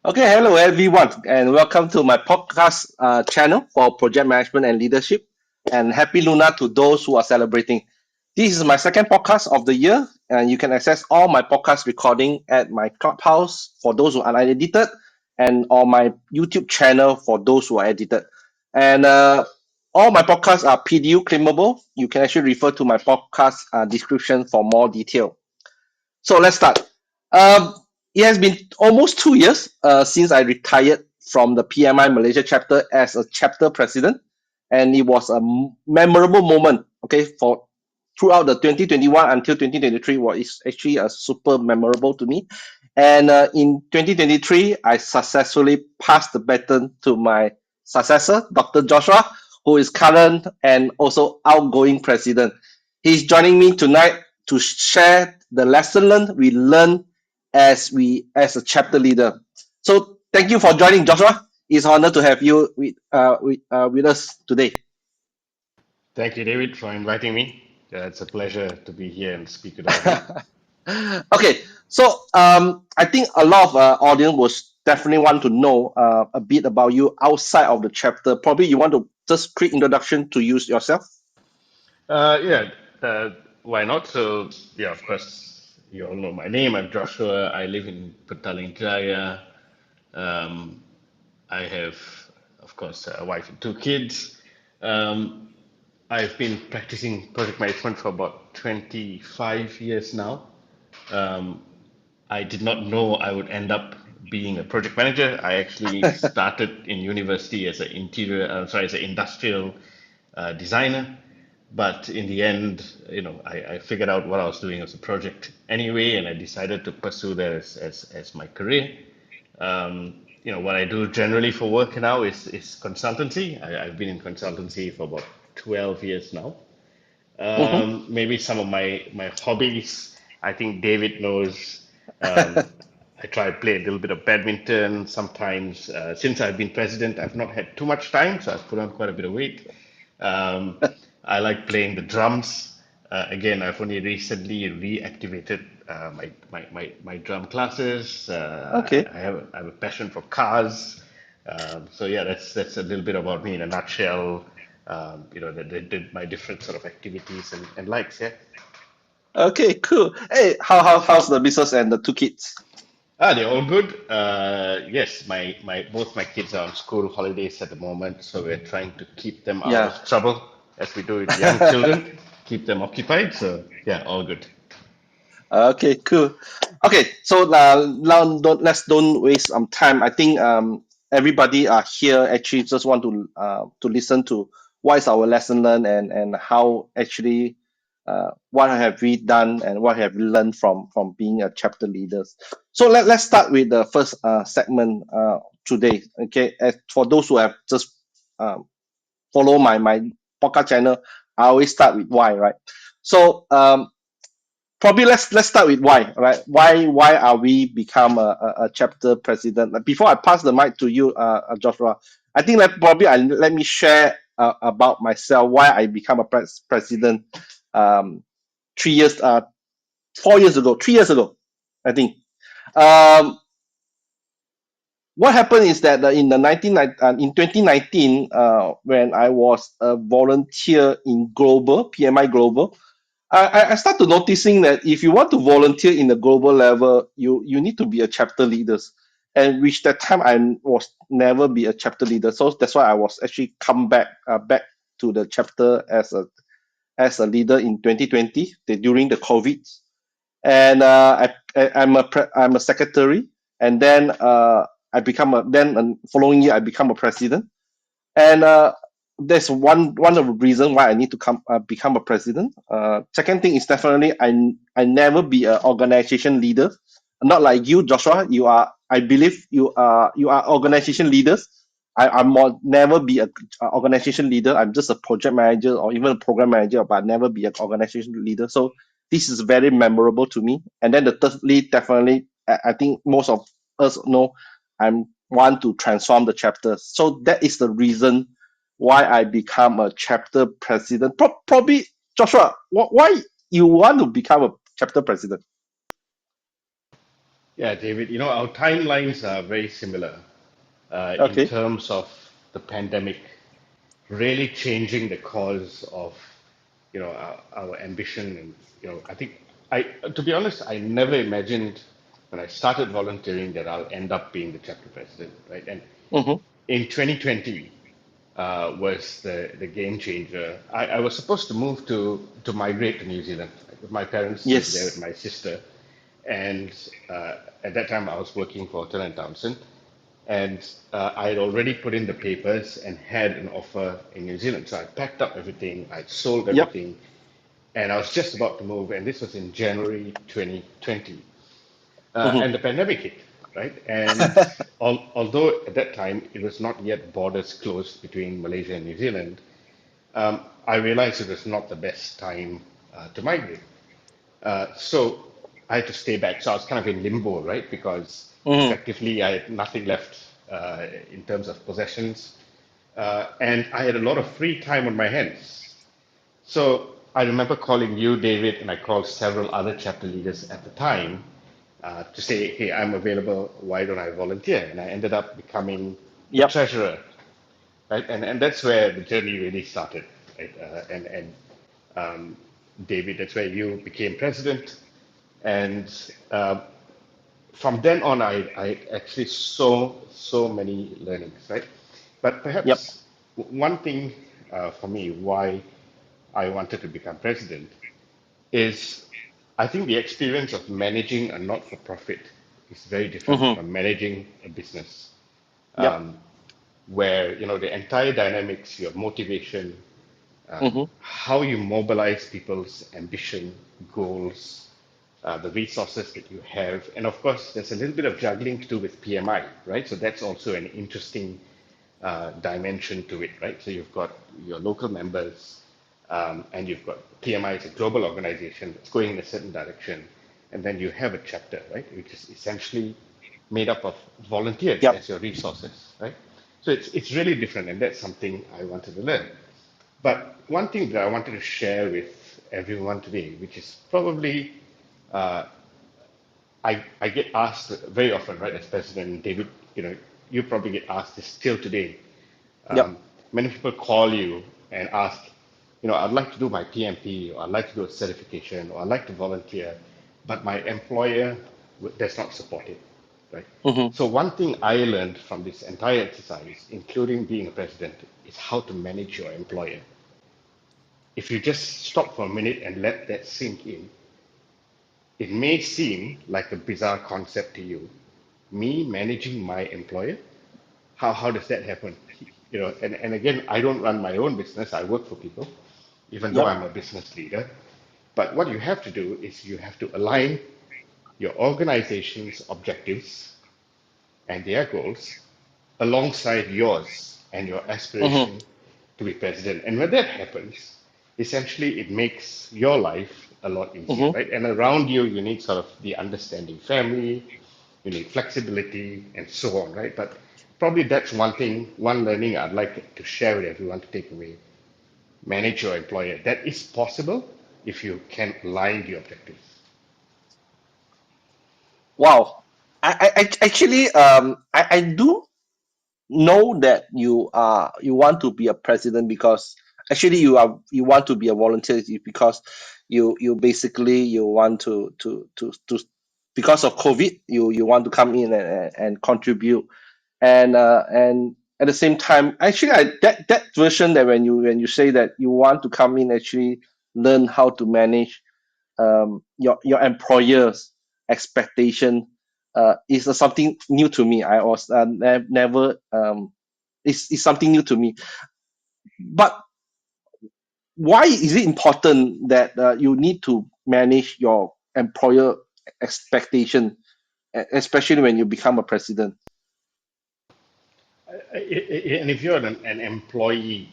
Okay, hello everyone, and welcome to my podcast channel for project management and leadership. And happy Luna to those who are celebrating. This is my second podcast of the year, and you can access all my podcast recording at my clubhouse for those who are unedited, and on my YouTube channel for those who are edited. And all my podcasts are PDU claimable. You can actually refer to my podcast description for more detail. So let's start. Um, it has been almost 2 years since I retired from the PMI Malaysia chapter as a chapter president, and it was a memorable moment. Okay, for throughout the 2021 until 2023 was actually a super memorable to me. And in 2023, I successfully passed the baton to my successor, Dr. Joshua, who is current and also outgoing president. He's joining me tonight to share the lesson learned we learn as a chapter leader. So thank you for joining, Joshua. It's an honor to have you with us today. Thank you, David, for inviting me. It's a pleasure to be here and speak with all of you. Okay, so I think a lot of audience will definitely want to know a bit about you outside of the chapter. Probably you want to just quick introduction to use yourself. Yeah, why not? So, yeah, of course, you all know my name. I'm Joshua. I live in Petaling Jaya. Um, I have, of course, a wife and two kids. Um, I've been practicing project management for about 25 years now. Um, I did not know I would end up being a project manager. I actually started in university as as an industrial designer. But in the end, I figured out what I was doing as a project anyway, and I decided to pursue that as my career. What I do generally for work now is consultancy. I've been in consultancy for about 12 years now. Mhm. Maybe some of my hobbies. I think David knows. Um, I try to play a little bit of badminton sometimes. Since I've been president, I've not had too much time, so I've put on quite a bit of weight. Um, I like playing the drums. Again, I've only recently reactivated my drum classes. Okay. I have a passion for cars. So yeah, that's a little bit about me in a nutshell. My different sort of activities and likes. Yeah. Okay, cool. Hey, how's the business and the two kids? They're all good. Yes, my both my kids are on school holidays at the moment, so we're trying to keep them out Yeah. of trouble, as we do with young children, keep them occupied. So yeah, all good. Okay, cool. Okay, so now let's don't waste some time. I think everybody are here actually just want to listen to what is our lesson learned and how actually what have we done and what have we learned from being a chapter leaders. So let's start with the first segment today. Okay, as for those who have just um, follow my podcast channel, I always start with why, right? So probably let's start with why, right? Why are we become a chapter president? Like, before I pass the mic to you, Joshua, I think let me share about myself, why I become a president um 3 years 4 years ago, 3 years ago, I think. um what happened is that in 2019, when I was a volunteer in global PMI global, I start to noticing that if you want to volunteer in the global level, you need to be a chapter leaders, and which that time I was never be a chapter leader. So that's why I was actually come back to the chapter as a leader in 2020 during the COVID, and I'm a secretary, and then I become a then following year I become a president, and that's one of the reasons why I need to become a president. Second thing is definitely I never be an organization leader. Not like you, Joshua. You are, I believe you are organization leaders. I'm never be a organization leader. I'm just a project manager or even a program manager, but never be an organization leader. So this is very memorable to me. And then the thirdly, definitely, I think most of us know I'm want to transform the chapters. So that is the reason why I become a chapter president. Probably, Joshua, why you want to become a chapter president? Yeah, David, our timelines are very similar in Okay. terms of the pandemic really changing the course of, our ambition. And, I think to be honest, I never imagined when I started volunteering that I'll end up being the chapter president, right? And Mm-hmm. in 2020 was the game changer. I was supposed to move to migrate to New Zealand. My parents lived there with Yes. my sister, and at that time I was working for Turner and Townsend, and I had already put in the papers and had an offer in New Zealand. So I packed up everything, I sold Yep. everything, and I was just about to move. And this was in January 2020, Mm-hmm. and the pandemic hit, right? And although at that time it was not yet borders closed between Malaysia and New Zealand, I realized it was not the best time to migrate. So I had to stay back. So I was kind of in limbo, right? Because Mm-hmm. effectively I had nothing left in terms of possessions. And I had a lot of free time on my hands. So I remember calling you, David, and I called several other chapter leaders at the time to say, hey, I'm available. Why don't I volunteer? And I ended up becoming the Yep. treasurer, right? And that's where the journey really started, right? And um, David, that's where you became president. And from then on, I actually saw so many learnings, right? But Yep. perhaps one thing for me why I wanted to become president is I think the experience of managing a not-for-profit is very different Mm-hmm. from managing a business, Yep. where the entire dynamics, your motivation, Mm-hmm. how you mobilize people's ambition, goals, the resources that you have. And of course, there's a little bit of juggling to do with PMI, right? So that's also an interesting dimension to it, right? So you've got your local members, and you've got PMI is a global organization that's going in a certain direction. And then you have a chapter, right, which is essentially made up of volunteers Yep. as your resources, right? So it's really different, and that's something I wanted to learn. But one thing that I wanted to share with everyone today, which is probably I get asked very often, right, as president, David, you probably get asked this still today. Yep. Many people call you and ask, I'd like to do my PMP, or I'd like to do a certification, or I'd like to volunteer, but my employer does not support it, right? Mm-hmm. So one thing I learned from this entire exercise, including being a president, is how to manage your employer. If you just stop for a minute and let that sink in, it may seem like a bizarre concept to you. Me managing my employer, how does that happen? And again, I don't run my own business. I work for people, even though Yep. I'm a business leader. But what you have to do is you have to align your organization's objectives and their goals alongside yours and your Mm-hmm. aspiration to be president. And when that happens, essentially it makes your life a lot easier, Mm-hmm. right? And around you, you need sort of the understanding family, you need flexibility, and so on, right? But probably that's one thing, one learning I'd like to share with everyone to take away. Manage your employer. That is possible if you can align the objectives. Wow. Actually, I do know that you want to be a president because actually you want to be a volunteer because you basically you want to because of COVID you want to come in and contribute and at the same time actually that version that when you say that you want to come in actually learn how to manage your employer's expectation is something new to me. I was never it's something new to me. But why is it important that you need to manage your employer expectation, especially when you become a president? And if you're an employee,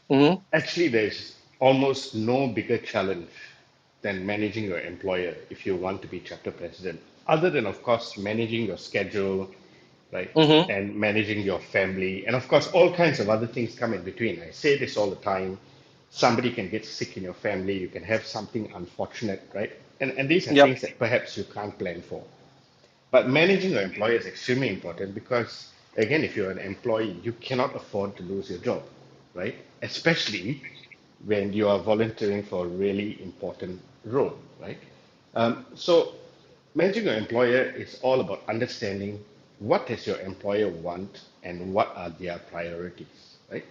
Mm-hmm. actually, there's almost no bigger challenge than managing your employer if you want to be chapter president, other than, of course, managing your schedule, right? Mm-hmm. And managing your family. And of course, all kinds of other things come in between. I say this all the time. Somebody can get sick in your family, you can have something unfortunate, right? And these are Yep. things that perhaps you can't plan for. But managing your employer is extremely important because, again, if you're an employee, you cannot afford to lose your job, right? Especially when you are volunteering for a really important role, right? So managing your employer is all about understanding what does your employer want and what are their priorities, right?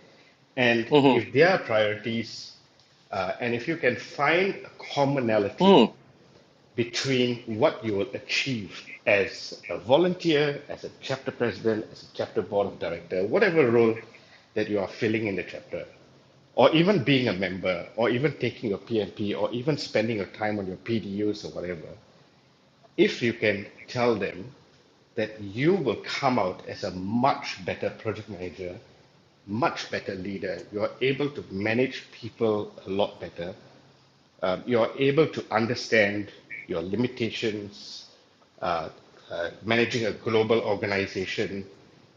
And Mm-hmm. if their priorities, and if you can find a commonality Mm. between what you will achieve as a volunteer, as a chapter president, as a chapter board of director, whatever role that you are filling in the chapter, or even being a member, or even taking your PMP, or even spending your time on your PDUs or whatever, if you can tell them that you will come out as a much better project manager, much better leader, you are able to manage people a lot better, you're able to understand your limitations, uh, managing a global organization,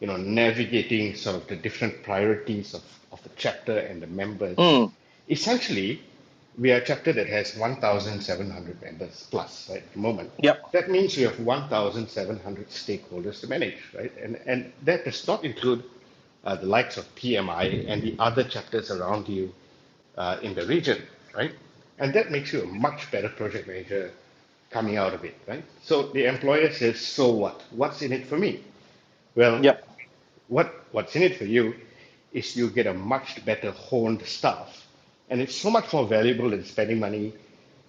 navigating sort of the different priorities of the chapter and the members. Mm. Essentially, we are a chapter that has 1,700 members plus, right, at the moment. Yep. That means you have 1,700 stakeholders to manage, right? And that does not include the likes of PMI and the other chapters around you in the region, right? And that makes you a much better project manager coming out of it, right? So the employer says, so what? What's in it for me? Well, Yep. what's in it for you is you get a much better honed staff. And it's so much more valuable than spending money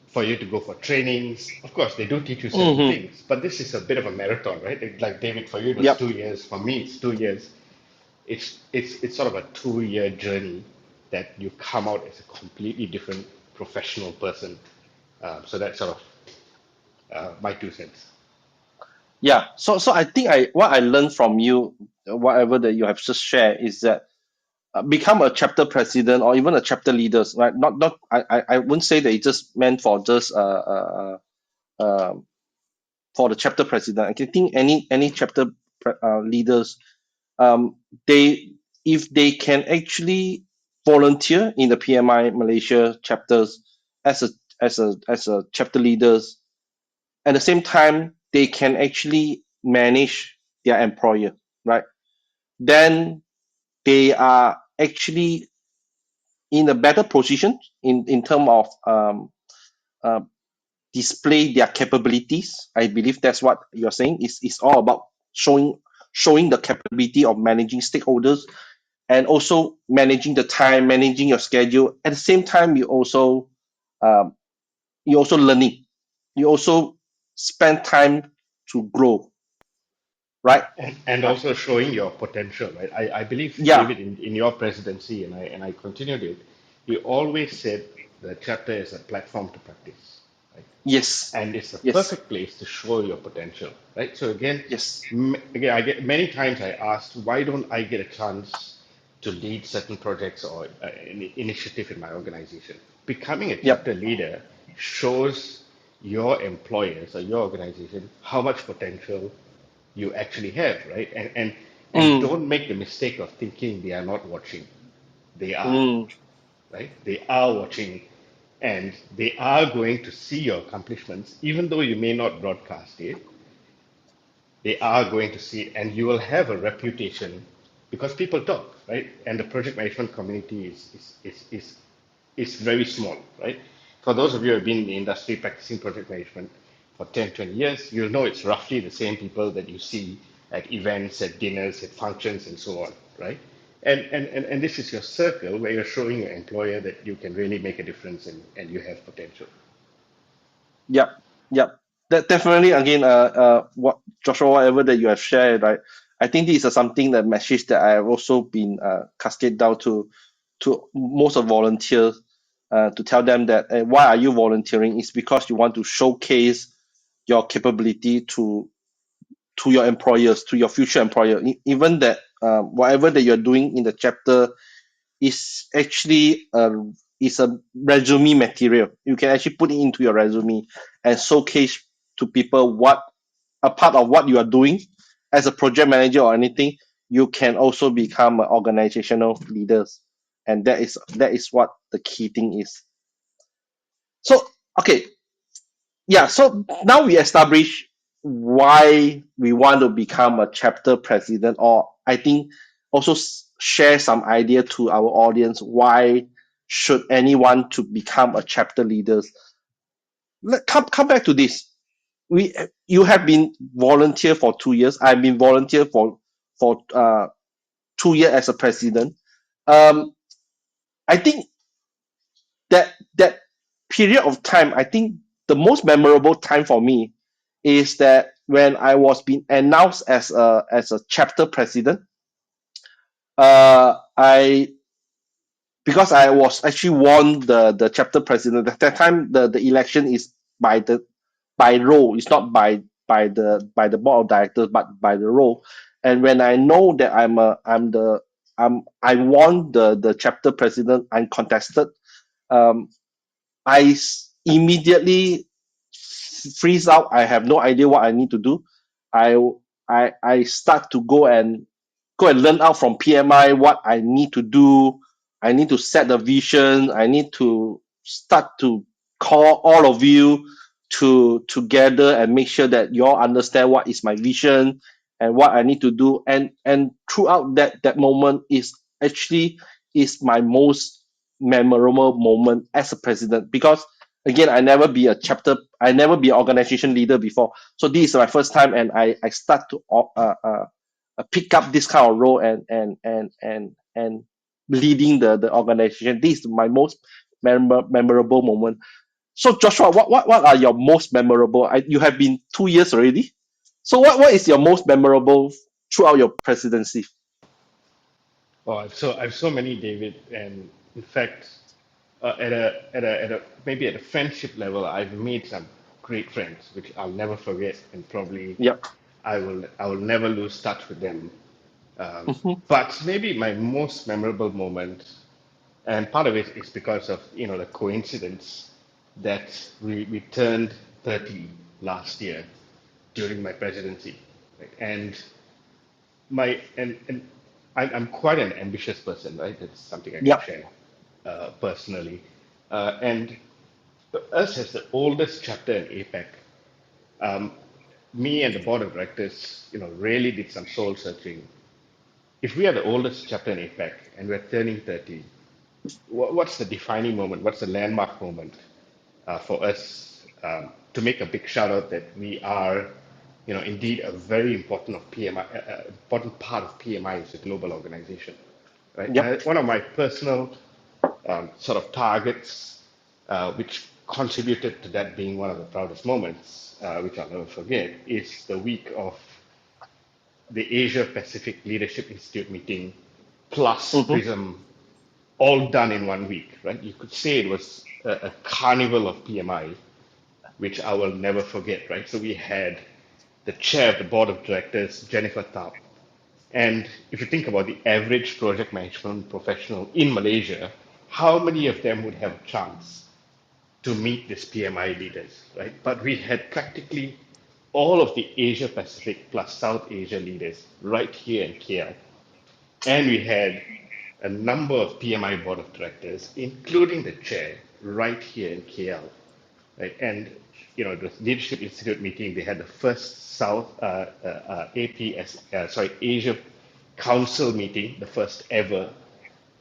for you to go for trainings. Of course, they do teach you certain Mm-hmm. things, but this is a bit of a marathon, right? Like David, for you it was Yep. 2 years. For me, it's 2 years. It's sort of a 2 year journey that you come out as a completely different professional person. So that's sort of my 2 cents. Yeah. So I think what I learned from you, whatever that you have just shared, is that become a chapter president or even a chapter leaders, right? Not I wouldn't say that it's just meant for just uh for the chapter president. I can think any chapter leaders, um they, if they can actually volunteer in the PMI Malaysia chapters as a chapter leaders, at the same time they can actually manage their employer, right? Then they are actually in a better position in terms of uh, display their capabilities. I believe that's what you're saying. It's all about showing the capability of managing stakeholders and also managing the time, managing your schedule. At the same time, um, you also learning. You also spend time to grow, right? And Uh, also showing your potential, right? I believe, yeah. David, in your presidency, and I continued it, you always said the chapter is a platform to practice, right? Yes. And it's a Yes. perfect place to show your potential, right? So again, Yes. again, I get many times I asked, why don't I get a chance to lead certain projects or an initiative in my organization? Becoming a Yep. chapter leader shows your employers or your organization how much potential you actually have, right? And Mm, don't make the mistake of thinking they are not watching. They are, mm, right? They are watching, and they are going to see your accomplishments, even though you may not broadcast it. They are going to see it, and you will have a reputation because people talk, right? And the project management community is very small, right? For those of you who have been in the industry practicing project management for 10, 20 years, you'll know it's roughly the same people that you see at events, at dinners, at functions, and so on, right? And this is your circle where you're showing your employer that you can really make a difference and you have potential. yep. Yep. That definitely again, what Joshua, whatever that you have shared, right? I think this is something that message that I have also been cascade down to most of volunteers, to tell them that why are you volunteering? It's because you want to showcase your capability to your employers, to your future employer. Even that whatever that you're doing in the chapter is actually is a resume material. You can actually put it into your resume and showcase to people what a part of what you are doing as a project manager or anything. You can also become an organizational leaders, and that is what the key thing is. So okay, yeah. So now we establish. why we want to become a chapter president, or I think also share some idea to our audience why should anyone to become a chapter leaders. Come back to this. We You have been volunteer for 2 years. I've been volunteer for 2 years as a president. Um, I think that period of time, I think the most memorable time for me is that when I was being announced as a chapter president. I Because I was actually won the chapter president at that time. The election is by role. It's not by the board of directors, but by the role. And when I know that I won the chapter president uncontested, um, immediately freeze out. I have no idea what I need to do. I I start to go and learn out from PMI what I need to do. I need to set the vision. I need to start to call all of you to together and make sure that you all understand what is my vision and what I need to do. And throughout that moment is my most memorable moment as a president, because again, I never be an organization leader before. So this is my first time, and I start to pick up this kind of role and leading the organization. This is my most memorable moment. So Joshua, what are your most memorable? You have been 2 years already. So what is your most memorable throughout your presidency? Oh, I've so many, David, and in fact, maybe at a friendship level, I've made some great friends, which I'll never forget, and probably Yep. I will never lose touch with them. Hmm. But maybe my most memorable moment, and part of it is because of the coincidence that we turned 30 last year during my presidency, right? And I'm quite an ambitious person, right? It's something I can Yep. share personally. And us as the oldest chapter in APEC, um, me and the board of directors, really did some soul searching. If we are the oldest chapter in APEC and we're turning 30, what's the defining moment? What's the landmark moment for us to make a big shout out that we are, indeed a very important of PMI, important part of PMI is a global organization, right? And Yep. one of my personal sort of targets, which contributed to that being one of the proudest moments, which I'll never forget, is the week of the Asia Pacific Leadership Institute meeting plus Hmm. Prism all done in one week, right? You could say it was a carnival of PMI, which I will never forget, right? So we had the chair of the board of directors, Jennifer Tap. And if you think about the average project management professional in Malaysia, how many of them would have a chance to meet these PMI leaders, right? But we had practically all of the Asia Pacific plus South Asia leaders right here in KL. And we had a number of PMI board of directors, including the chair, right here in KL. Right? And the Leadership Institute meeting, they had the first Asia Council meeting, the first ever,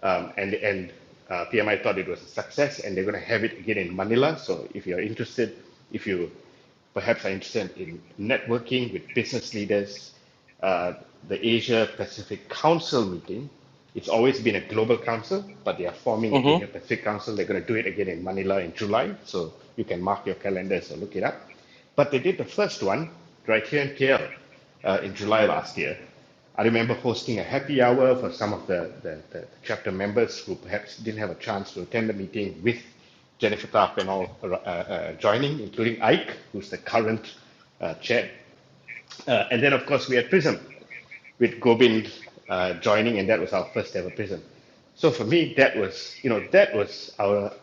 and PMI thought it was a success, and they're going to have it again in Manila. So if you're interested, if you perhaps are interested in networking with business leaders, uh, the Asia Pacific Council meeting, it's always been a global council, but they are forming an Asia Hmm. Pacific Council. They're going to do it again in Manila in July, so you can mark your calendars or look it up. But they did the first one right here in KL in July last year. I remember hosting a happy hour for some of the chapter members who perhaps didn't have a chance to attend the meeting with Jennifer Tapp and all joining, including Ike, who's the current chair. And then, of course, we had Prism with Gobind joining, and that was our first ever Prism. So for me, that was our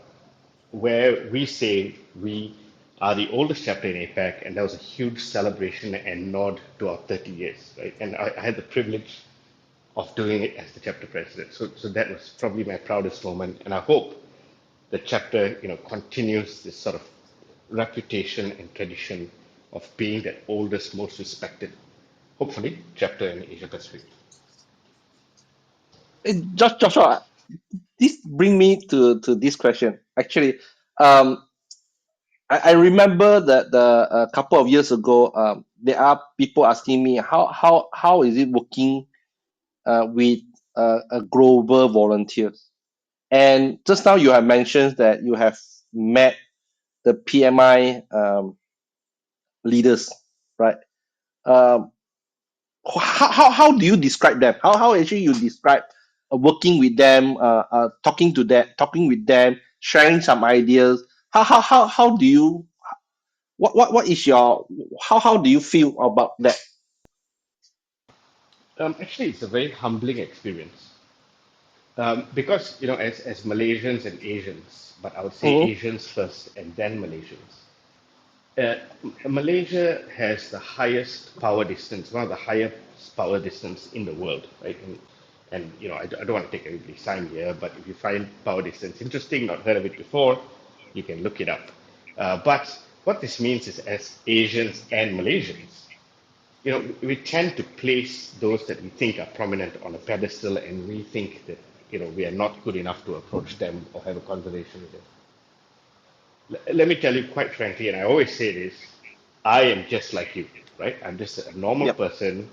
where we say we are the oldest chapter in APAC, and that was a huge celebration and nod to our 30 years, right? And I had the privilege of doing it as the chapter president. So that was probably my proudest moment, and I hope the chapter, continues this sort of reputation and tradition of being that oldest, most respected, hopefully, chapter in Asia Pacific. Joshua, this bring me to this question. Actually, um, I remember that a couple of years ago, there are people asking me how is it working with a global volunteers. And just now you have mentioned that you have met the PMI leaders, right? Um, how do you describe them? How actually you describe working with them, talking with them, sharing some ideas? How do you what is your how do you feel about that? Actually, it's a very humbling experience because, as Malaysians and Asians, but I would say Hmm. Asians first and then Malaysians. Uh, Malaysia has the highest power distance, one of the highest power distance in the world, right? And I don't want to take everybody's time here, but if you find power distance interesting, not heard of it before, you can look it up. But what this means is, as Asians and Malaysians, we tend to place those that we think are prominent on a pedestal, and we think that we are not good enough to approach them or have a conversation with them. Let me tell you quite frankly, and I always say this, I am just like you, right? I'm just a normal Yep. person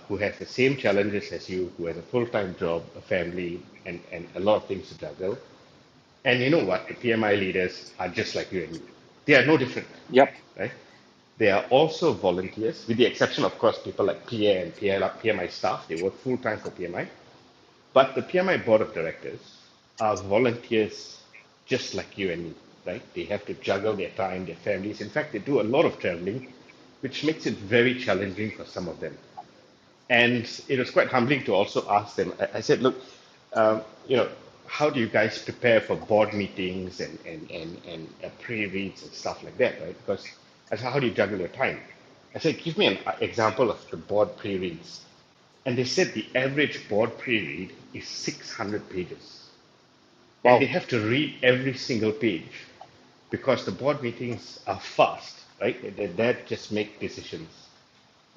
who has the same challenges as you, who has a full-time job, a family, and a lot of things to juggle. And you know what? The PMI leaders are just like you and me. They are no different, Yep. right? They are also volunteers, with the exception, of course, people like PA and PMI staff. They work full-time for PMI. But the PMI board of directors are volunteers just like you and me, right? They have to juggle their time, their families. In fact, they do a lot of traveling, which makes it very challenging for some of them. And it was quite humbling to also ask them. I said, look, um, you know, how do you guys prepare for board meetings and pre-reads and stuff like that, right? Because I said, how do you juggle your time? I said, give me an example of the board pre-reads. And they said the average board pre-read is 600 pages. And they Wow. have to read every single page because the board meetings are fast, right? They're there to just make decisions.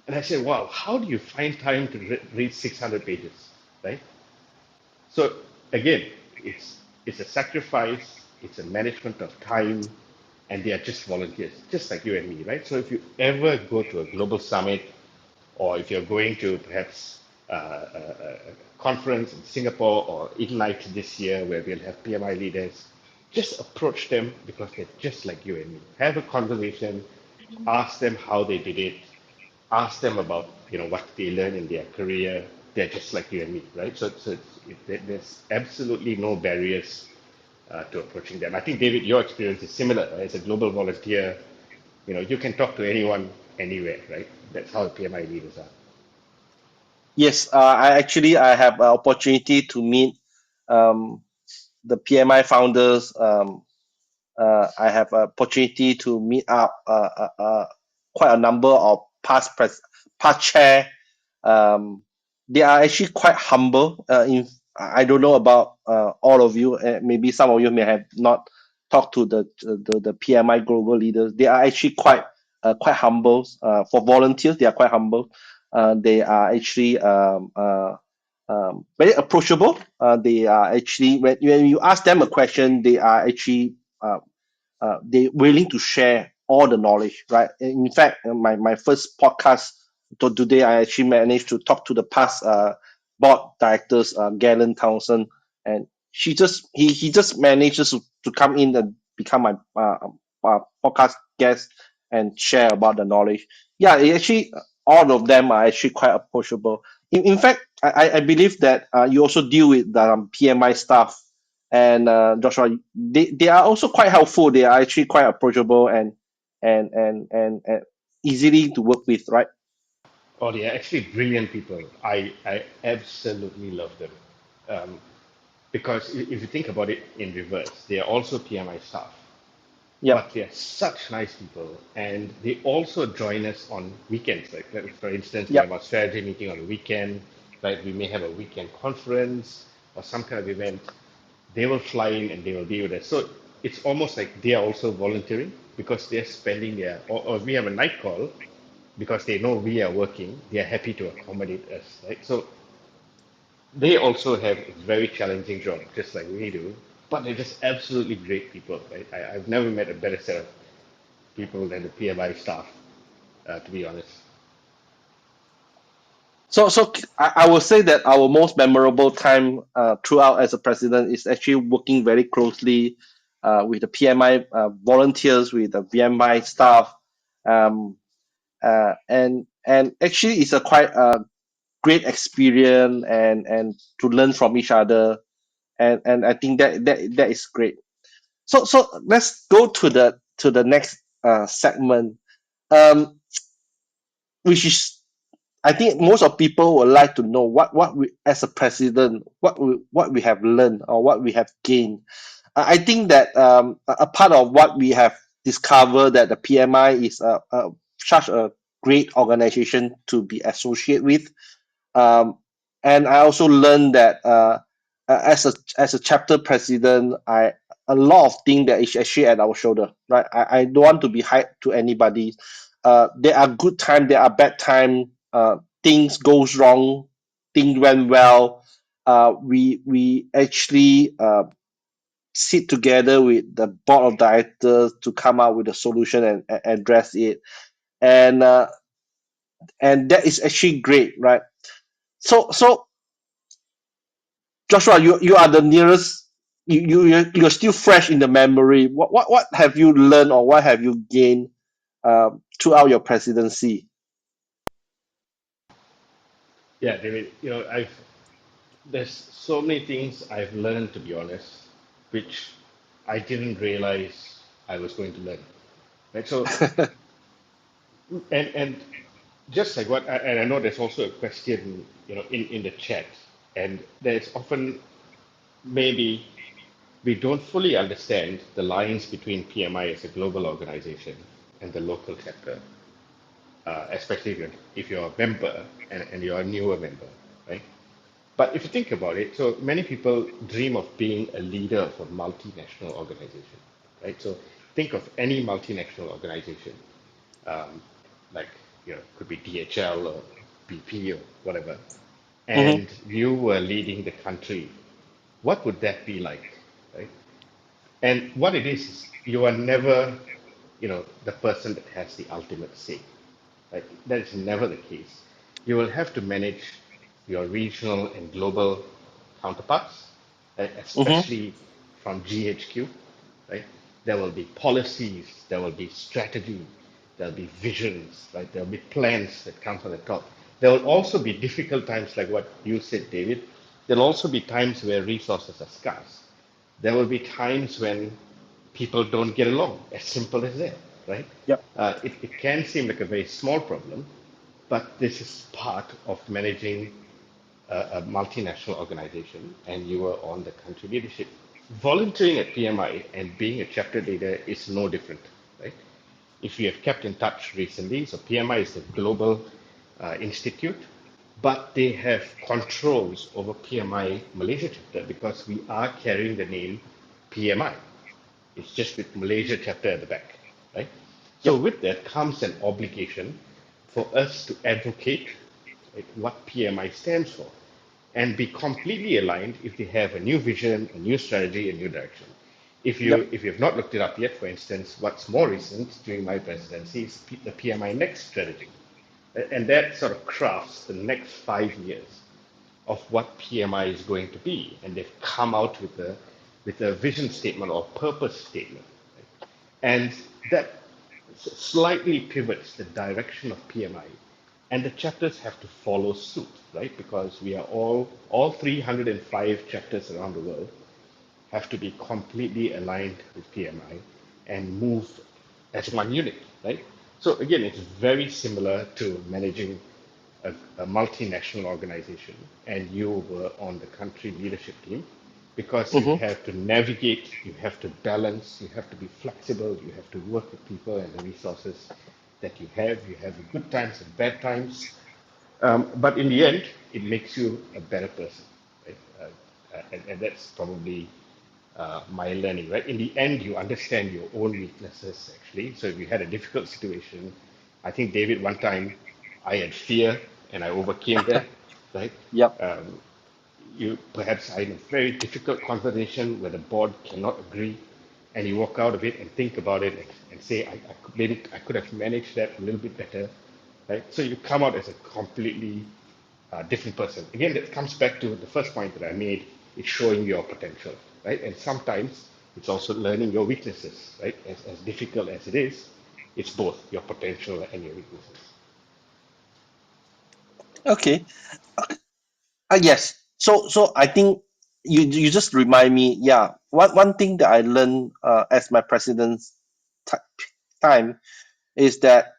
And I said, wow, how do you find time to read 600 pages, right? So again, it's a sacrifice, it's a management of time, and they are just volunteers, just like you and me, right? So if you ever go to a global summit, or if you're going to perhaps a conference in Singapore or Ignite this year where we'll have PMI leaders, just approach them because they're just like you and me. Have a conversation, ask them how they did it, ask them about what they learned in their career. They're just like you and me, right? There's absolutely no barriers to approaching them. I think, David, your experience is similar, right? As a global volunteer, you can talk to anyone anywhere, right? That's how PMI leaders are. Yes, I have an opportunity to meet um, the PMI founders. I have an opportunity to meet up quite a number of past chair. Um, they are actually quite humble. I don't know about all of you. Maybe some of you may have not talked to the PMI global leaders. They are actually quite humble. For volunteers, they are quite humble. They are actually very approachable. They are actually when you ask them a question, they are actually they willing to share all the knowledge, right? In fact, my first podcast today, I actually managed to talk to the past board directors, Galen Townsend, and he just manages to come in and become my podcast guest and share about the knowledge. Yeah, it actually all of them are actually quite approachable. In fact, I believe that you also deal with the PMI staff and Joshua, they are also quite helpful. They are actually quite approachable and easily to work with, right? Oh, they are actually brilliant people. I absolutely love them. Um, because if you think about it in reverse, they are also PMI staff, Yep, but they are such nice people. And they also join us on weekends. Like, for instance, we have yep. our strategy meeting on the weekend, right? We may have a weekend conference or some kind of event. They will fly in and they will be with us. So it's almost like they are also volunteering because they're spending or we have a night call because they know we are working, they are happy to accommodate us, right? So they also have a very challenging job, just like we do, but they're just absolutely great people, right? I've never met a better set of people than the PMI staff, to be honest. I will say that our most memorable time throughout as a president is actually working very closely with the PMI volunteers, with the VMI staff, um, and actually it's a quite great experience and to learn from each other, and I think that is great. So let's go to the next segment, um, which is I think most of people would like to know what we as a president what we have learned or what we have gained. I think that a part of what we have discovered that the PMI is such a great organization to be associated with, um, and I also learned that as a chapter president, I a lot of things that is actually at our shoulder. Right, I don't want to be hyped to anybody. There are good time, there are bad time. Things goes wrong, things went well. We actually sit together with the board of directors to come up with a solution and address it, and and that is actually great, right? So Joshua, you are the nearest. You're still fresh in the memory. What have you learned or what have you gained throughout your presidency? Yeah, David, I've there's so many things I've learned, to be honest, which I didn't realize I was going to learn. Right. So, and just like and I know there's also a question, in the chat, and there's often maybe we don't fully understand the lines between PMI as a global organization and the local chapter, especially if you're a member and you're a newer member, right? But if you think about it, so many people dream of being a leader of a multinational organization, right? So think of any multinational organization, um, like could be DHL or BP or whatever, Mm-hmm, and you were leading the country. What would that be like, right? And what it is you are never, the person that has the ultimate say. Right? That is never the case. You will have to manage your regional and global counterparts, right? mm-hmm, Especially from GHQ. Right? There will be policies, there will be strategy, there will be visions, right? There will be plans that come from the top. There will also be difficult times like what you said, David. There will also be times where resources are scarce. There will be times when people don't get along, as simple as that, right? yep, It can seem like a very small problem, but this is part of managing a multinational organization, and you are on the country leadership. Volunteering at PMI and being a chapter leader is no different, right? If you have kept in touch recently, so PMI is a global institute, but they have controls over PMI Malaysia chapter because we are carrying the name PMI. It's just with Malaysia chapter at the back, right? So yep, with that comes an obligation for us to advocate, right, what PMI stands for and be completely aligned if they have a new vision, a new strategy, a new direction. If yep, you have not looked it up yet, for instance, what's more recent during my presidency is the PMI Next strategy, and that sort of crafts the next 5 years of what PMI is going to be, and they've come out with a vision statement or purpose statement, right? And that slightly pivots the direction of PMI, and the chapters have to follow suit, right? Because we are all 305 chapters around the world have to be completely aligned with PMI and move as one unit, right? So again, it's very similar to managing a multinational organization, and you were on the country leadership team because you mm-hmm, have to navigate, you have to balance, you have to be flexible, you have to work with people and the resources that you have. You have the good times and bad times, but in the end, it makes you a better person, right? And that's probably my learning, right? In the end, you understand your own weaknesses, actually. So if you had a difficult situation, I think, David, one time I had fear and I overcame that, right? Yep. Um, you perhaps are in a very difficult conversation where the board cannot agree, and you walk out of it and think about it and say, maybe I could have managed that a little bit better, right? So you come out as a completely different person. Again, that comes back to the first point that I made. It's showing your potential, right? And sometimes it's also learning your weaknesses, right? As difficult as it is, it's both your potential and your weaknesses. Okay. Yes. So I think you just remind me. Yeah. One thing that I learned as my president's ti time is that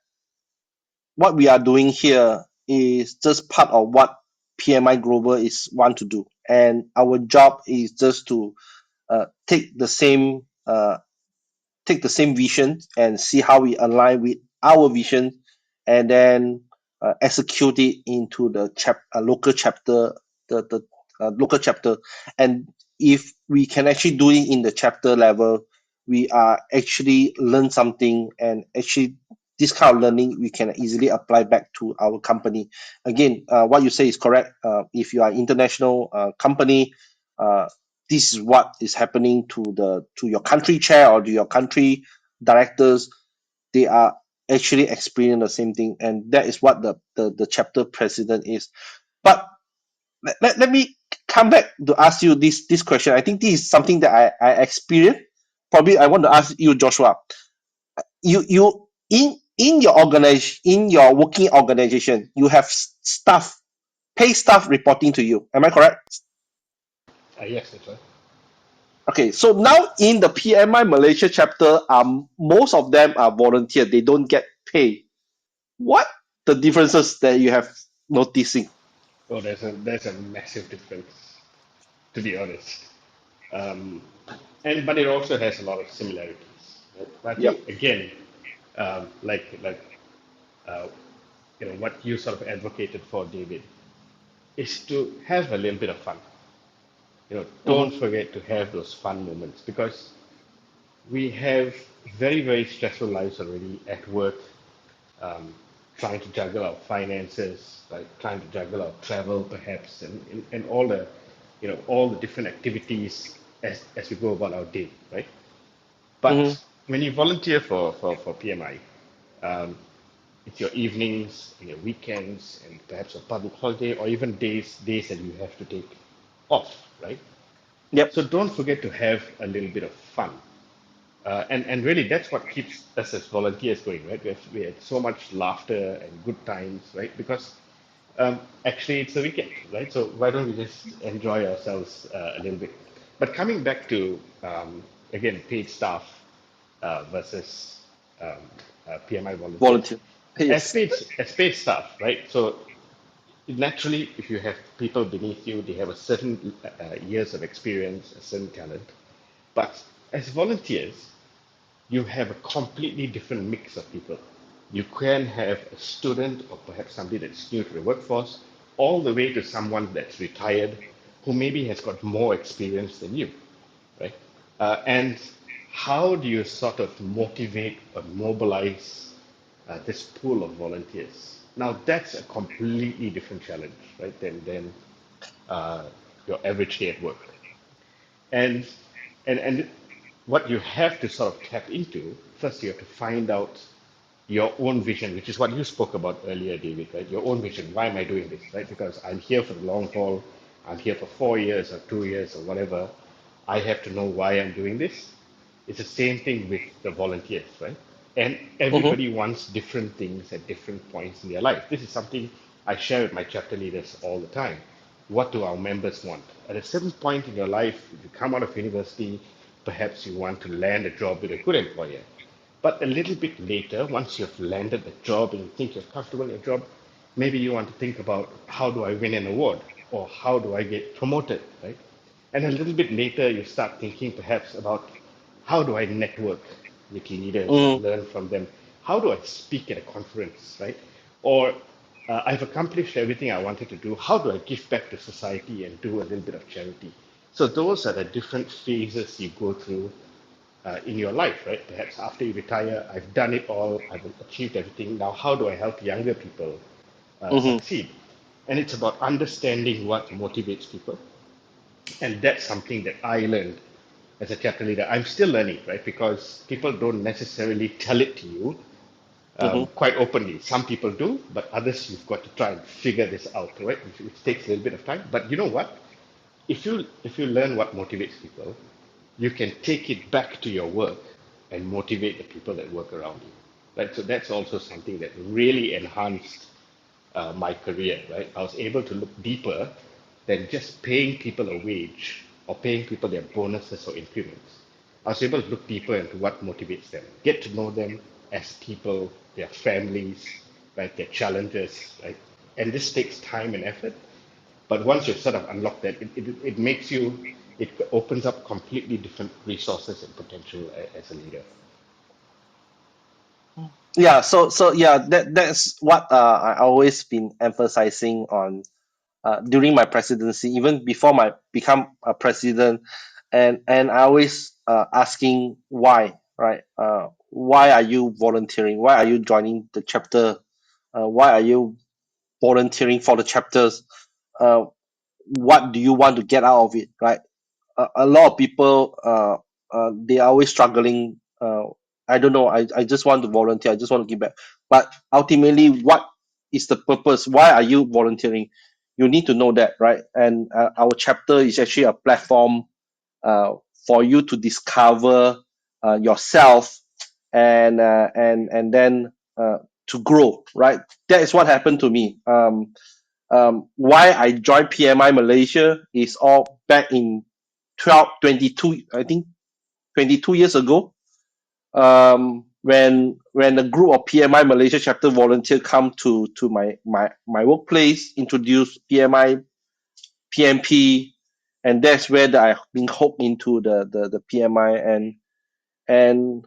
what we are doing here is just part of what PMI Global is want to do, and our job is just to take the same vision and see how we align with our vision, and then execute it into the local chapter, the local chapter. And if we can actually do it in the chapter level, we are actually learn something, and actually this kind of learning we can easily apply back to our company. Again, what you say is correct. If you are international company, uh, this is what is happening to your country chair or to your country directors. They are actually experiencing the same thing, and that is what the chapter president is. But let me come back to ask you this question. I think this is something that I experienced. Probably I want to ask you, Joshua. You in your organization, in your working organization, you have staff, pay staff reporting to you. Am I correct? Yes, that's right. Okay, so now in the PMI Malaysia chapter, most of them are volunteer. They don't get paid. What the differences that you have noticing? Oh, there's a massive difference, to be honest. Um, and but it also has a lot of similarities. Right? I Yep. think again, like uh, what you sort of advocated for, David, is to have a little bit of fun. Don't Mm-hmm. forget to have those fun moments because we have very stressful lives already at work, um, trying to juggle our finances, like trying to juggle our travel perhaps, and all the all the different activities as we go about our day, right? Mm-hmm. But when you volunteer for PMI, um, it's your evenings and your weekends and perhaps a public holiday or even days that you have to take off, right? Yep. So don't forget to have a little bit of fun. And really, that's what keeps us as volunteers going, right? We had so much laughter and good times, right? Because actually, it's the weekend, right? So why don't we just enjoy ourselves a little bit? But coming back to again, paid staff versus um, PMI volunteers, Volunteer. Yes. as paid staff, right? So naturally, if you have people beneath you, they have a certain years of experience, a certain talent. But as volunteers, you have a completely different mix of people. You can have a student or perhaps somebody that's new to the workforce, all the way to someone that's retired who maybe has got more experience than you, right? And how do you sort of motivate or mobilize this pool of volunteers? Now that's a completely different challenge, right, than uh, your average day at work. And and what you have to sort of tap into, first you have to find out your own vision, which is what you spoke about earlier, David, right? Your own vision. Why am I doing this, right? Because I'm here for the long haul. I'm here for 4 years or 2 years or whatever. I have to know why I'm doing this. It's the same thing with the volunteers, right? And Mm-hmm. everybody wants different things at different points in their life. This is something I share with my chapter leaders all the time. What do our members want? At a certain point in your life, if you come out of university, perhaps you want to land a job with a good employer. But a little bit later, once you've landed the job and you think you're comfortable in your job, maybe you want to think about how do I win an award or how do I get promoted, right? And a little bit later, you start thinking perhaps about how do I network with leaders and Mm-hmm. learn from them? How do I speak at a conference, right? Or I've accomplished everything I wanted to do. How do I give back to society and do a little bit of charity? So those are the different phases you go through in your life, right? Perhaps after you retire, I've done it all, I've achieved everything. Now, how do I help younger people Mm-hmm. succeed? And it's about understanding what motivates people. And that's something that I learned as a chapter leader. I'm still learning, right? Because people don't necessarily tell it to you Mm-hmm. quite openly. Some people do, but others you've got to try and figure this out, right? Which takes a little bit of time. But you know what? If you learn what motivates people, you can take it back to your work and motivate the people that work around you, right? So that's also something that really enhanced my career, right? I was able to look deeper than just paying people a wage or paying people their bonuses or increments. I was able to look deeper into what motivates them, get to know them as people, their families, right, their challenges, right? And this takes time and effort, but once you've sort of unlocked that, it makes you, it opens up completely different resources and potential as a leader. Yeah, so yeah, that's what I always been emphasizing on during my presidency, even before my become a president, and I always asking why, right? Why are you volunteering? Why are you joining the chapter? Why are you volunteering for the chapters? Uh, what do you want to get out of it, right? A lot of people they are always struggling. I don't know. I just want to volunteer. I just want to give back. But ultimately, what is the purpose? Why are you volunteering? You need to know that, right? And our chapter is actually a platform uh, for you to discover yourself and then to grow, right? That is what happened to me. Why I joined PMI Malaysia is all back in 22, I think 22 years ago, when a group of PMI Malaysia chapter volunteer come to my workplace, introduce PMI, PMP, and that's where I've been hooked into the PMI, and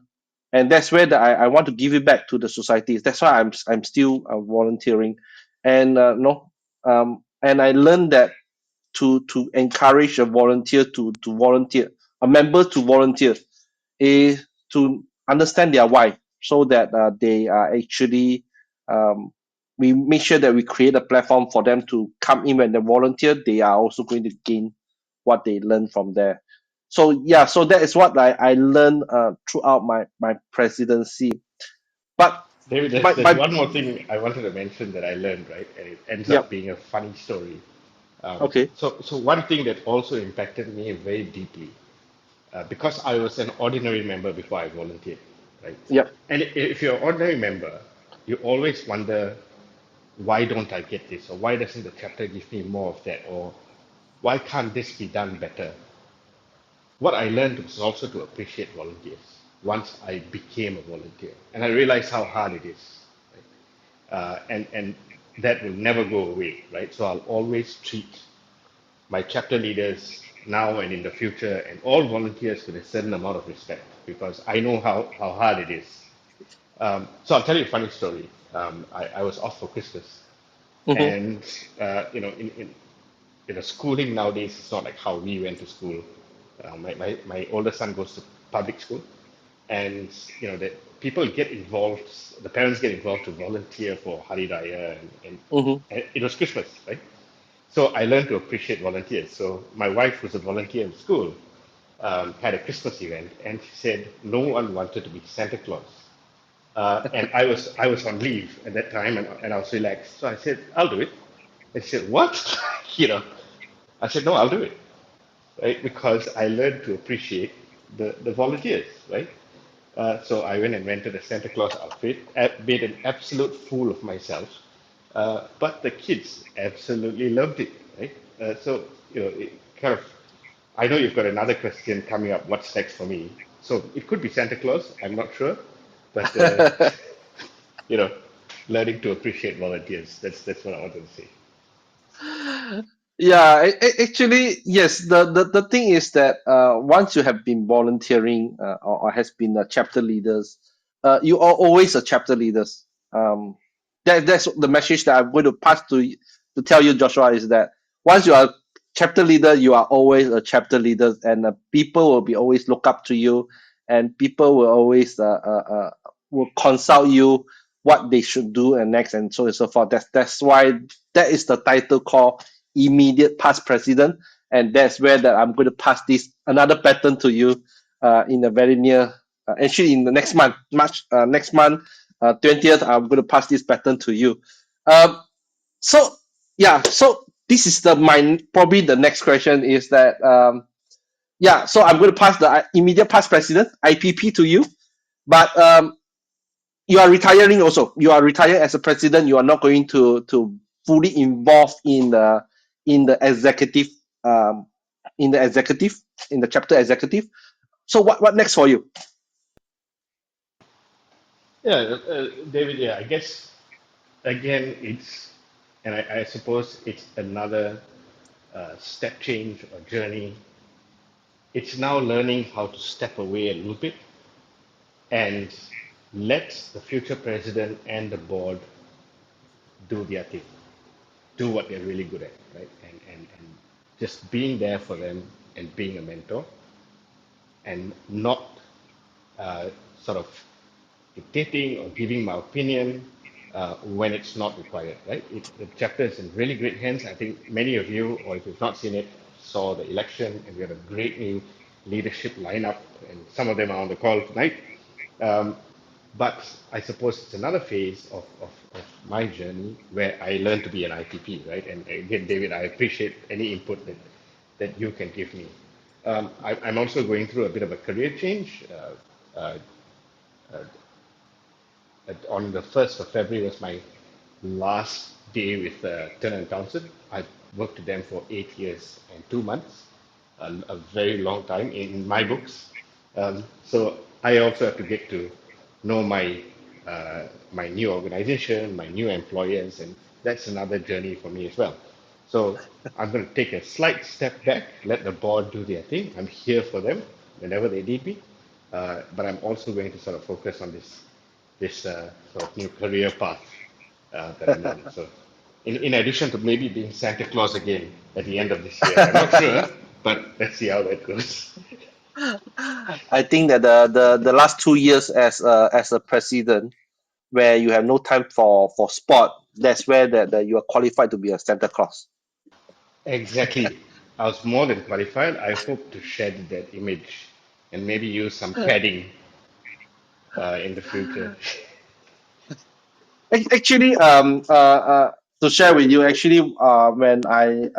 and that's where I want to give it back to the society. That's why I'm still volunteering, and no, and I learned that to encourage a volunteer to volunteer, a member to volunteer, is to understand their why, so that they are actually we make sure that we create a platform for them to come in when they volunteer. They are also going to gain what they learn from there. So yeah, so that is what I learned throughout my presidency. But David, there's my one more thing I wanted to mention that I learned, right? And it ends up yep, being a funny story. okay, So one thing that also impacted me very deeply, because I was an ordinary member before I volunteered, right? yep. And if you're an ordinary member, you always wonder, why don't I get this? Or why doesn't the chapter give me more of that? Or why can't this be done better? What I learned was also to appreciate volunteers once I became a volunteer. And I realized how hard it is. Right? And that will never go away, right? So I'll always treat my chapter leaders now and in the future and all volunteers with a certain amount of respect because I know how hard it is. So I'll tell you a funny story. I was off for Christmas, Mm-hmm, and in schooling nowadays, it's not like how we went to school. My older son goes to public school, and that people get involved, the parents get involved to volunteer for Hari Raya, mm-hmm. and it was Christmas, right? So I learned to appreciate volunteers. So my wife was a volunteer in school, had a Christmas event, and she said no one wanted to be Santa Claus. And I was on leave at that time, and I was relaxed. So I said, I'll do it. And she said, what? you know, I said, no, I'll do it, right? Because I learned to appreciate the volunteers, right? So I went and rented a Santa Claus outfit, made an absolute fool of myself, but the kids absolutely loved it, right? So it kind of. I know you've got another question coming up. What's next for me? So it could be Santa Claus. I'm not sure, but you know, learning to appreciate volunteers. That's what I wanted to say. Yeah, actually, yes. The thing is that once you have been volunteering or has been a chapter leaders, you are always a chapter leaders. That's the message that I'm going to pass to tell you, Joshua, is that once you are chapter leader, you are always a chapter leader, and people will be always look up to you, and people will always will consult you what they should do and next, and so on and so forth. That's why that is the title called immediate past president, and that's where that I'm going to pass this another pattern to you in the very near, actually in the next month, March next month, 20th. I'm going to pass this pattern to you. Um, so yeah, so this is the my probably the next question is that yeah, so I'm going to pass the immediate past president IPP to you, but you are retiring also. You are retired as a president. You are not going to fully involve in the executive um in the executive in the chapter executive. So what next for you? Yeah, David. Yeah, I guess again, and I suppose it's another step change or journey. It's now learning how to step away a little bit and let the future president and the board do their thing, do what they're really good at, right? And just being there for them and being a mentor and not uh, sort of dictating or giving my opinion when it's not required, right? The chapter is in really great hands. I think many of you, or if you've not seen it, saw the election, and we have a great new leadership lineup, and some of them are on the call tonight. Um, but I suppose it's another phase of my journey where I learn to be an IPP, right? And again, David, I appreciate any input that you can give me. I'm also going through a bit of a career change. On the 1st of February was my last day with Turner and Townsend. I worked with them for 8 years and 2 months, a very long time in my books. So I also have to get to know my new organization, my new employers, and that's another journey for me as well. So I'm going to take a slight step back, let the board do their thing. I'm here for them whenever they need me, but I'm also going to sort of focus on this sort of new career path that I'm on. So, in addition to maybe being Santa Claus again at the end of this year, I'm not sure, but let's see how that goes. I think that the last 2 years as a president, where you have no time for sport, that's where that you are qualified to be a Santa Claus. Exactly. I was more than qualified. I hope to shed that image and maybe use some padding in the future. Actually, to share with you, actually, when I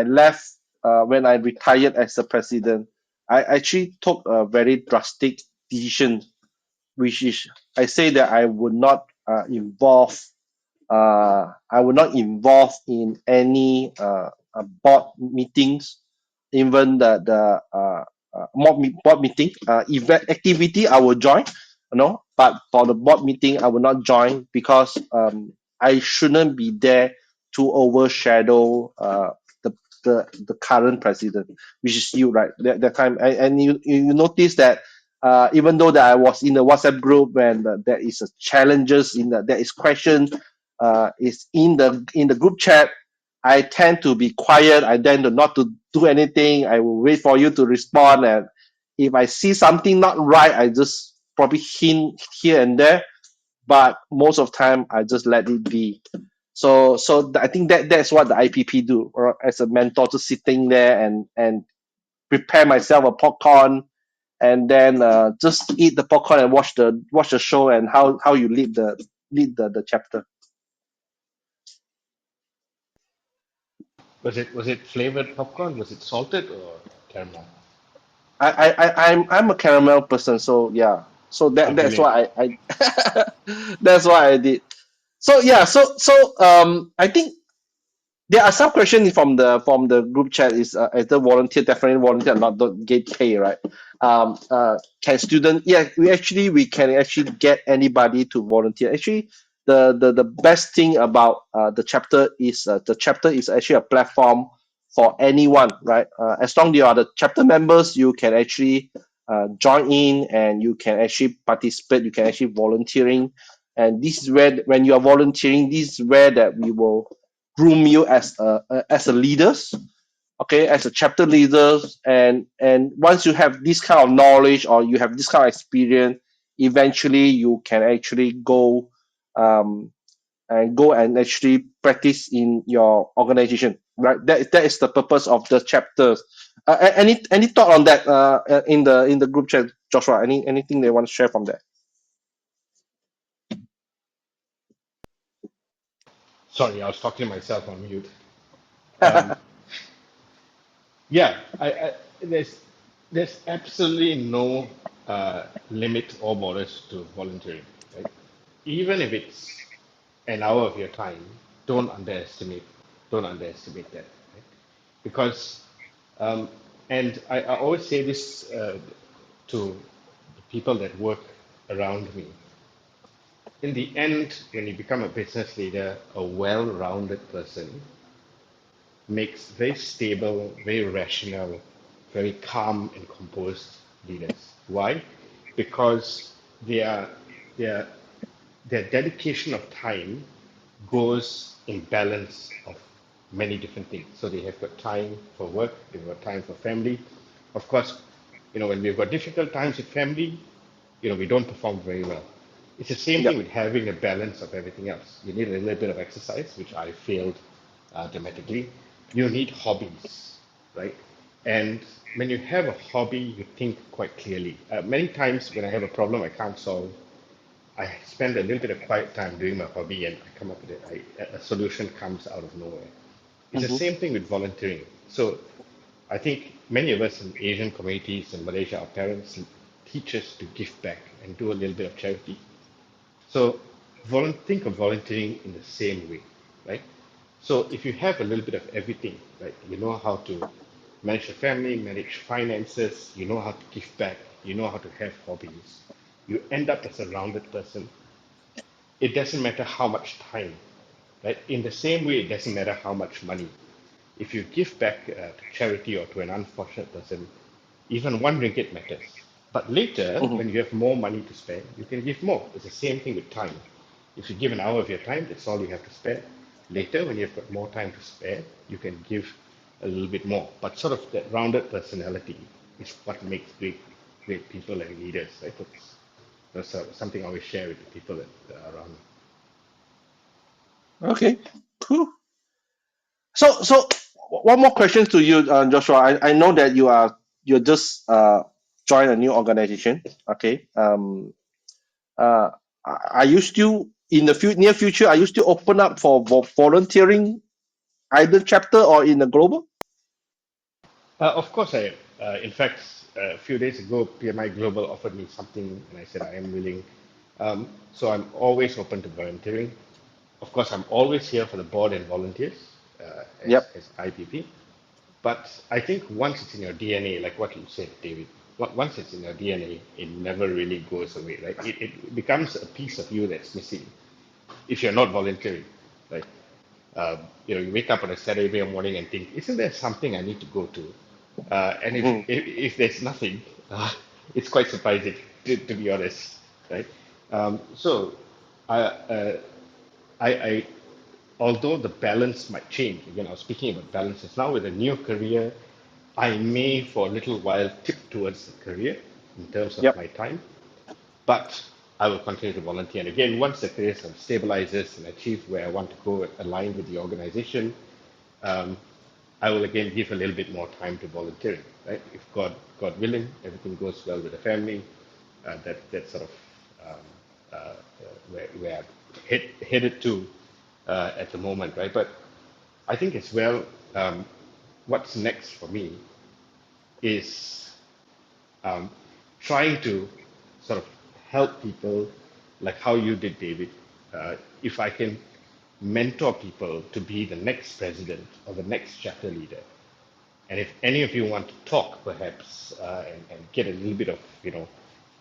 left, when I retired as a president, I actually took a very drastic decision, which is I say that I would not involve in any board meetings, even the board meeting event activity. I will join, but for the board meeting, I will not join because I shouldn't be there to overshadow the the current president, which is you, right? That time, and you notice that. Even though that I was in the WhatsApp group and there is a challenges there is questions is in the group chat, I tend to be quiet. I tend to not to do anything. I will wait for you to respond, and if I see something not right, I just probably hint here and there. But most of time, I just let it be. So I think that's what the IPP do, or as a mentor, just sitting there and prepare myself a popcorn, and then just eat the popcorn and watch the show, and how you lead the chapter. Was it flavored popcorn? Was it salted or caramel? I'm a caramel person, so yeah. So Oh, that's brilliant. why I that's why I did. So yeah, I think there are some questions from the group chat is either volunteer, definitely volunteer, not don't get pay, right? Can student? Yeah, we can actually get anybody to volunteer. Actually, the best thing about the chapter is actually a platform for anyone, right? As long as you are the chapter members, you can actually join in and you can actually participate. You can actually volunteering, and this is where when you are volunteering, this is where that we will groom you as a leaders, okay, as a chapter leader, and once you have this kind of knowledge or you have this kind of experience, eventually you can actually um, go and actually practice in your organization, right? That is the purpose of the chapters. Any thought on that in the group chat, Joshua? Anything they want to share from that? Sorry, I was talking to myself on mute. Um, yeah, there's absolutely no limit or borders to volunteering, right? Even if it's an hour of your time, don't underestimate don't underestimate that, right? Because um, and I always say this to the people that work around me. In the end, when you become a business leader, a well-rounded person makes very stable, very rational, very calm and composed leaders. Why? Because their their their dedication of time goes in balance of many different things. So they have got time for work, they've got time for family. Of course, when we've got difficult times with family, we don't perform very well. It's the same thing Yep. with having a balance of everything else. You need a little bit of exercise, which I failed dramatically. You need hobbies, right? And when you have a hobby, you think quite clearly. Many times when I have a problem I can't solve, I spend a little bit of quiet time doing my hobby and I come up with it. A solution comes out of nowhere. It's the Hmm. same thing with volunteering. So I think many of us in Asian communities in Malaysia, our parents teach us to give back and do a little bit of charity. So think of volunteering in the same way, right? So if you have a little bit of everything, right, you know how to manage a family, manage finances, you know how to give back, you know how to have hobbies, you end up as a rounded person. It doesn't matter how much time, right? In the same way, it doesn't matter how much money. If you give back to charity or to an unfortunate person, even one ringgit matters. But later, Hmm. when you have more money to spend, you can give more. It's the same thing with time. If you give an hour of your time, that's all you have to spend. Later, when you've got more time to spare, you can give a little bit more. But sort of that rounded personality is what makes great people and leaders. Right? That's something I always share with the people that are around me. Okay, cool. So one more question to you, Joshua. I know that you're just joined a new organization. Okay. Uh, are you still in the near future? Are you still open up for volunteering, either chapter or in the global? Of course, I am. In fact, a few days ago, PMI Global offered me something, and I said I am willing. So I'm always open to volunteering. Of course, I'm always here for the board and volunteers Yep. as IPP. But I think once it's in your DNA, like what you said, David, once it's in your DNA, it never really goes away, right? It becomes a piece of you that's missing if you're not volunteering, right? You wake up on a Saturday morning and think, isn't there something I need to go to? And Mhm. if there's nothing, it's quite surprising, to be honest, right? So, I, uh, I, although the balance might change, again, I was speaking about balances. Now with a new career, I may for a little while tip towards the career in terms of Yep. my time, but I will continue to volunteer. And again, once the career sort of stabilizes and achieves where I want to go, aligned with the organization, um, I will again give a little bit more time to volunteering. Right? If God willing, everything goes well with the family, that's sort of um, where I'm headed to at the moment, right? But I think as well, what's next for me is um, trying to sort of help people like how you did, David. If I can mentor people to be the next president or the next chapter leader, and if any of you want to talk, perhaps, and get a little bit of,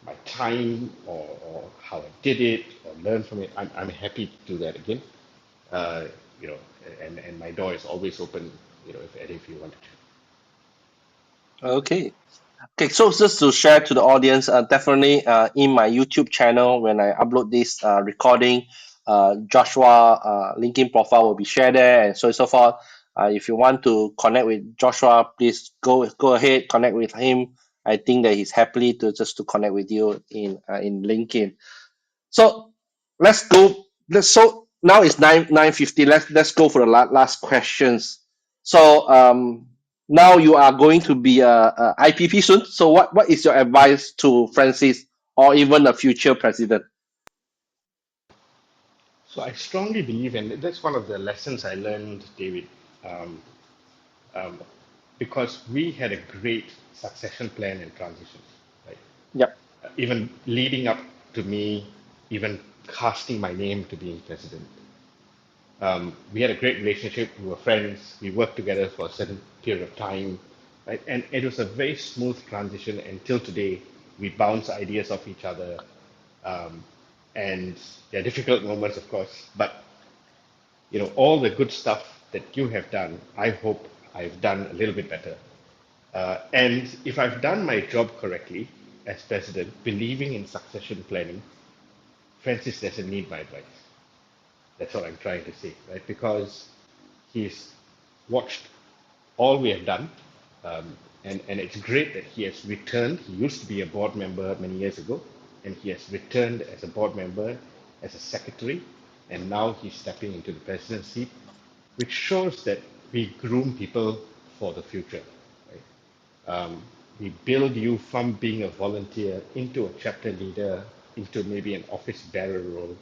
my time or how I did it or learn from it, I'm happy to do that again. Uh, you know, and my door is always open, if any of you want to. Okay. Okay, so just to share to the audience, definitely in my YouTube channel, when I upload this recording, Joshua LinkedIn profile will be shared there and so forth. If you want to connect with Joshua, please go ahead, connect with him. I think that he's happily to just to connect with you in LinkedIn. So let's go. So now it's 9:50. Let's go for the last questions. So now you are going to be a IPP soon. So what is your advice to Francis or even a future president? So I strongly believe, and that's one of the lessons I learned, David, um, um, because we had a great succession plan and transition, right? Yep. Even leading up to me, even casting my name to being president. We had a great relationship. We were friends. We worked together for a certain period of time, right? And it was a very smooth transition until today. We bounce ideas off each other, um, and there are difficult moments, of course. But all the good stuff that you have done, I hope I've done a little bit better. And if I've done my job correctly as president, believing in succession planning, Francis doesn't need my advice. That's what I'm trying to say, right? Because he's watched all we have done, and it's great that he has returned. He used to be a board member many years ago, and he has returned as a board member, as a secretary, and now he's stepping into the presidency, which shows that we groom people for the future. Right? We build you from being a volunteer into a chapter leader, into maybe an office bearer role,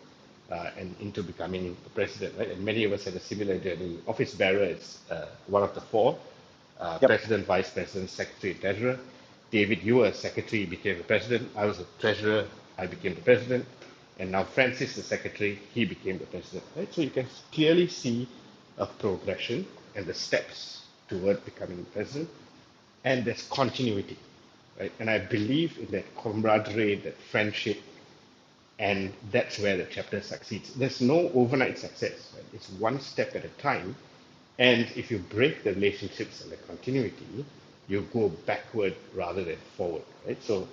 and into becoming the president, right? And many of us had a similar journey. Office bearer is one of the four: Yep. president, vice president, secretary, and treasurer. David, you were a secretary, became the president. I was a treasurer, I became the president. And now Francis, the secretary, he became the president, right? So you can clearly see a progression and the steps toward becoming president, and there's continuity, right? And I believe in that camaraderie, that friendship, and that's where the chapter succeeds. There's no overnight success, right? It's one step at a time, and if you break the relationships and the continuity, you go backward rather than forward, right? So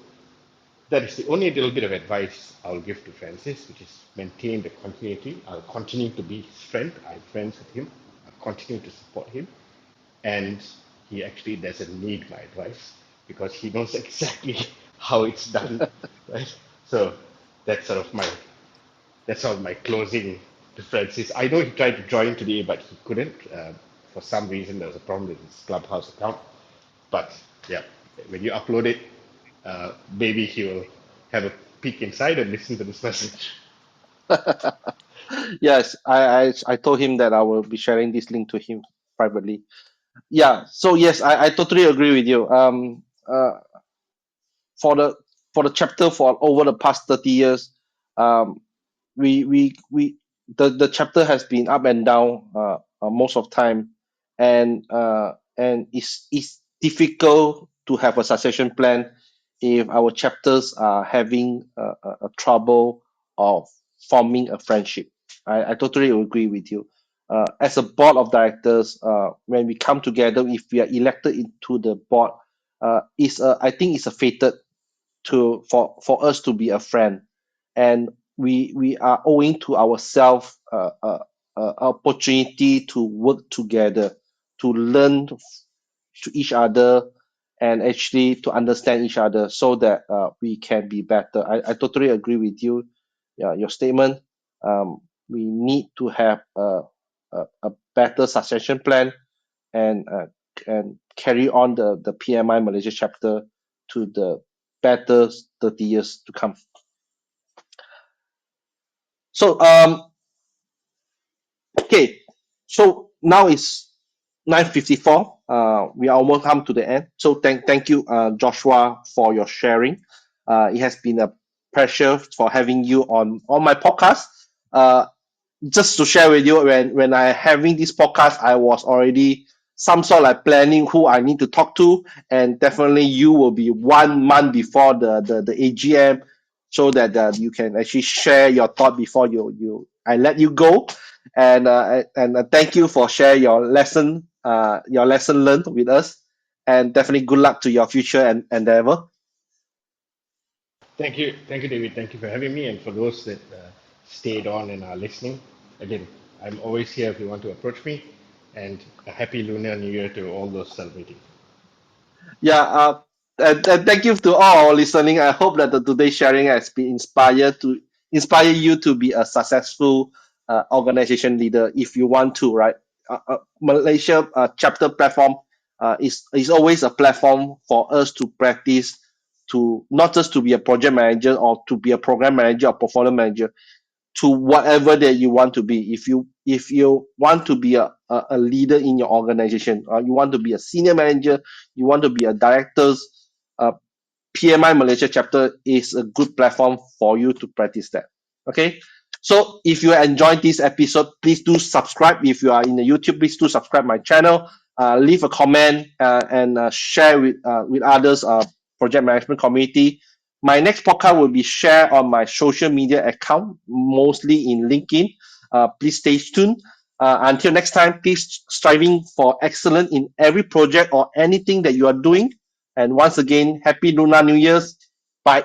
that is the only little bit of advice I'll give to Francis, which is maintain the continuity. I'll continue to be his friend. I'm friends with him. I'll continue to support him, and he actually doesn't need my advice because he knows exactly how it's done, right? So that's sort of my closing to Francis. I know he tried to join today, but he couldn't. For some reason, there was a problem with his Clubhouse account. But yeah, when you upload it, maybe he will have a peek inside and listen to this message. Yes, I told him that I will be sharing this link to him privately. Yeah. So yes, I totally agree with you. For the chapter for over the past 30 years, um, we the chapter has been up and down most of time, and it's difficult to have a succession plan if our chapters are having a trouble of forming a friendship. I totally agree with you. As a board of directors, when we come together, if we are elected into the board, I think it's a fated for us to be a friend, and we are owing to ourselves opportunity to work together, to learn to each other, and actually to understand each other so that we can be better. I totally agree with you, your statement. We need to have a better succession plan, and carry on the PMI Malaysia chapter to the better 30 years to come. So okay, so now it's 9:54. We are almost come to the end. So thank you, Joshua, for your sharing. It has been a pleasure for having you on my podcast. Uh, just to share with you, when I having this podcast, I was already some sort like planning who I need to talk to, and definitely you will be 1 month before the AGM, so that you can actually share your thought before you I let you go, and thank you for share your lesson learned with us, and definitely good luck to your future and endeavor. Thank you, David. Thank you for having me, and for those that stayed on and are listening. Again, I'm always here if you want to approach me. and a happy Lunar New Year to all those celebrating. Yeah, and thank you to all our listening. I hope that the today's sharing has been inspired to inspire you to be a successful organization leader if you want to, right? Malaysia chapter platform is always a platform for us to practice to not just to be a project manager or to be a program manager or portfolio manager to whatever that you want to be. If you want to be a leader in your organization, or you want to be a senior manager, you want to be a director's uh, PMI Malaysia chapter is a good platform for you to practice that. Okay. So if you enjoyed this episode, please do subscribe. If you are in the YouTube, please do subscribe my channel. Leave a comment and share with others. Project management community. My next podcast will be shared on my social media account, mostly in LinkedIn. Please stay tuned. Until next time, please striving for excellence in every project or anything that you are doing. And once again, happy Lunar New Year's. Bye.